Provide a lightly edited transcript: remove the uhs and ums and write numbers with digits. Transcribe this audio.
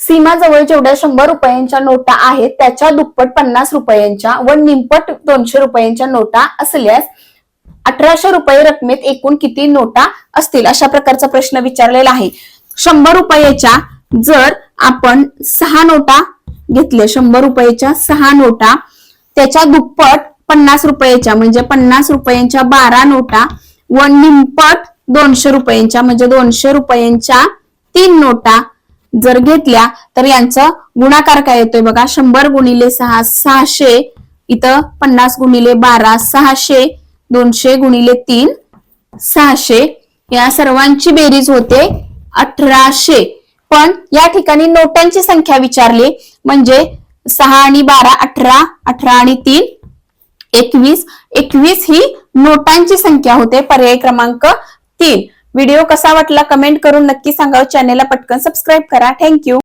सीमाजवळ जेवढ्या 100 रुपयांच्या नोटा आहेत त्याच्या दुप्पट 50 रुपयांच्या व निमपट 200 रुपयांच्या नोटा असल्यास 1800 रुपये रकमेत एकूण किती नोटा असतील, अशा प्रकारचा प्रश्न विचारलेला आहे। 100 रुपयाच्या जर आपण 6 नोटा घेतल्या, 100 रुपयाच्या 6 नोटा, त्याच्या दुप्पट 50 रुपयाच्या म्हणजे 50 रुपयांच्या 12 नोटा व निमपट 200 रुपयांच्या म्हणजे 200 रुपयांच्या 3 नोटा जर घेतल्या तर यांचा गुणाकार काय येतोय बघा। 100 गुणिले 6 600, इथं 50 गुणिले 12 600, 200 गुणिले 3 600, या सर्वांची बेरीज होते 1800। पण या ठिकाणी नोटांची संख्या विचारली म्हणजे 6 आणि 12 18, 18 आणि 3 21, 21 ही नोटांची संख्या होते, पर्याय क्रमांक 3। व्हिडिओ कसा वाटला कमेंट करून नक्की सांगा, चॅनेलला पटकन सबस्क्राईब करा। थँक्यू।